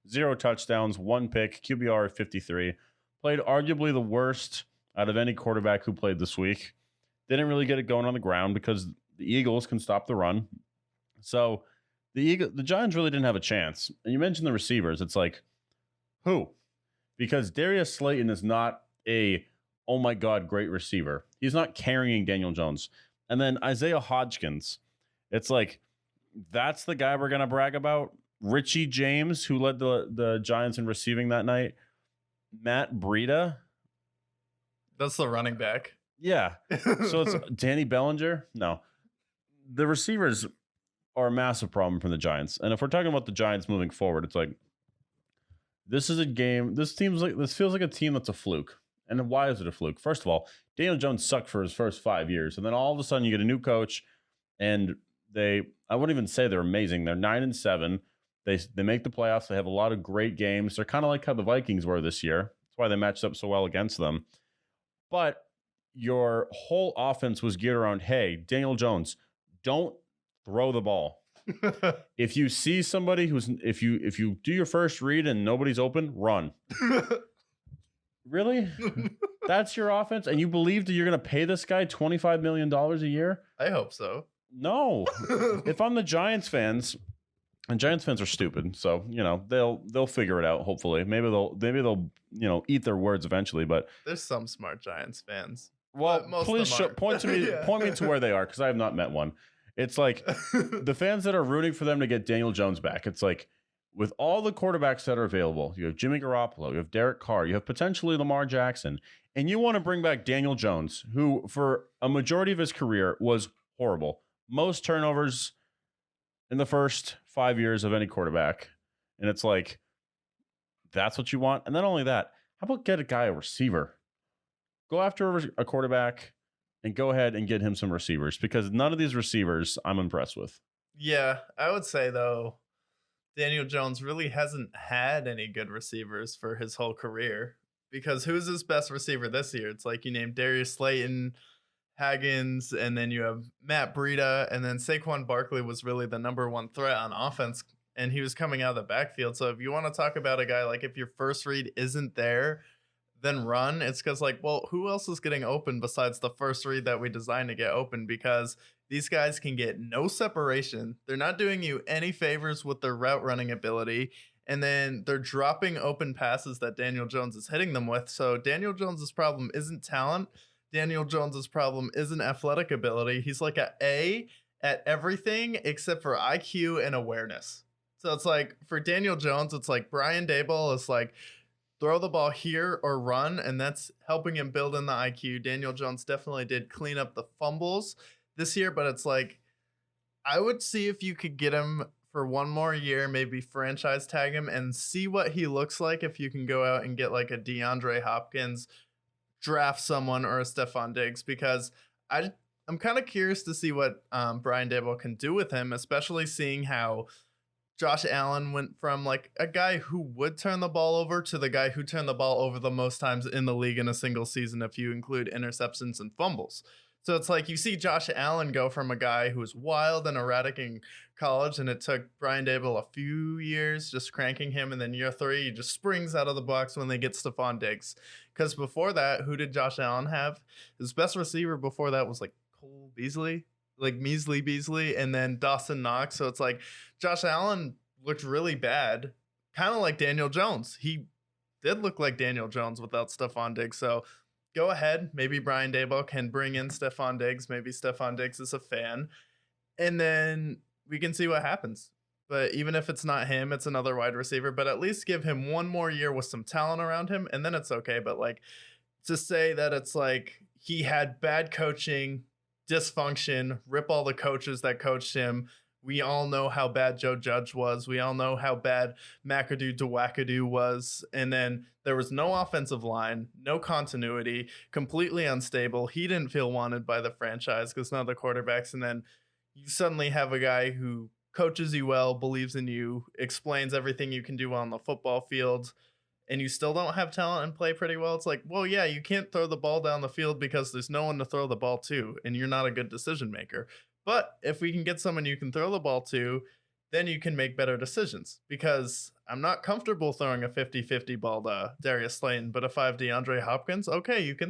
0 touchdowns, 1 pick, QBR 53. Played arguably the worst out of any quarterback who played this week. Didn't really get it going on the ground because the Eagles can stop the run. So the Giants really didn't have a chance. And you mentioned the receivers. It's like, who? Because Darius Slayton is not a, oh my God, great receiver. He's not carrying Daniel Jones. And then Isaiah Hodgkins. It's like, that's the guy we're going to brag about. Richie James, who led the Giants in receiving that night. Matt Breida. That's the running back. Yeah. So it's Danny Bellinger. No. The receivers are a massive problem for the Giants. And if we're talking about the Giants moving forward, it's like, this is a game. This feels like a team that's a fluke. And why is it a fluke? First of all, Daniel Jones sucked for his first 5 years. And then all of a sudden you get a new coach and I wouldn't even say they're amazing. They're 9-7. They make the playoffs. They have a lot of great games. They're kind of like how the Vikings were this year. That's why they matched up so well against them. But your whole offense was geared around, hey, Daniel Jones, don't throw the ball. If you see somebody if you do your first read and nobody's open, run. Really? That's your offense? And you believe that you're going to pay this guy $25 million a year? I hope so. No. If I'm the Giants fans, and Giants fans are stupid, so they'll figure it out. Hopefully, maybe they'll eat their words eventually. But there's some smart Giants fans. Well, please point me to where they are, because I have not met one. It's like the fans that are rooting for them to get Daniel Jones back. It's like, with all the quarterbacks that are available, you have Jimmy Garoppolo, you have Derek Carr, you have potentially Lamar Jackson, and you want to bring back Daniel Jones, who for a majority of his career was horrible. Most turnovers in the first 5 years of any quarterback. And it's like, that's what you want? And not only that, how about get a guy a receiver? Go after a quarterback and go ahead and get him some receivers, because none of these receivers I'm impressed with. Yeah, I would say, though, Daniel Jones really hasn't had any good receivers for his whole career, because who's his best receiver this year? It's like you named Darius Slayton, Haggins, and then you have Matt Breida, and then Saquon Barkley was really the number one threat on offense, and he was coming out of the backfield. So if you want to talk about a guy, like, if your first read isn't there, then run. It's because, like, well, who else is getting open besides the first read that we designed to get open? Because these guys can get no separation. They're not doing you any favors with their route running ability. And then they're dropping open passes that Daniel Jones is hitting them with. So Daniel Jones's problem isn't talent. Daniel Jones's problem isn't athletic ability. He's like an A at everything except for IQ and awareness. So it's like, for Daniel Jones, it's like Brian Daboll is like, throw the ball here or run, and that's helping him build in the IQ. Daniel Jones definitely did clean up the fumbles this year, but it's like, I would see if you could get him for one more year, maybe franchise tag him and see what he looks like if you can go out and get like a DeAndre Hopkins, draft someone, or a Stephon Diggs, because I'm kind of curious to see what Brian Daboll can do with him, especially seeing how Josh Allen went from like a guy who would turn the ball over to the guy who turned the ball over the most times in the league in a single season, if you include interceptions and fumbles. So it's like you see Josh Allen go from a guy who was wild and erratic in college, and it took Brian Daboll a few years just cranking him, and then year 3, he just springs out of the box when they get Stephon Diggs. Because before that, who did Josh Allen have? His best receiver before that was like Cole Beasley. Like Measly Beasley, and then Dawson Knox. So it's like Josh Allen looked really bad, kind of like Daniel Jones. He did look like Daniel Jones without Stephon Diggs. So go ahead. Maybe Brian Daboll can bring in Stephon Diggs. Maybe Stephon Diggs is a fan. And then we can see what happens. But even if it's not him, it's another wide receiver. But at least give him one more year with some talent around him, and then it's okay. But like, to say that it's like he had bad coaching, dysfunction, rip all the coaches that coached him. We all know how bad Joe Judge was. We all know how bad McAdoo DeWackadoo was. And then there was no offensive line, no continuity, completely unstable. He didn't feel wanted by the franchise because none of the quarterbacks. And then you suddenly have a guy who coaches you well, believes in you, explains everything you can do on the football field, and you still don't have talent and play pretty well. It's like, well, yeah, you can't throw the ball down the field because there's no one to throw the ball to, and you're not a good decision maker. But if we can get someone you can throw the ball to, then you can make better decisions. Because I'm not comfortable throwing a 50-50 ball to Darius Slayton, but if I have DeAndre Hopkins, okay, you can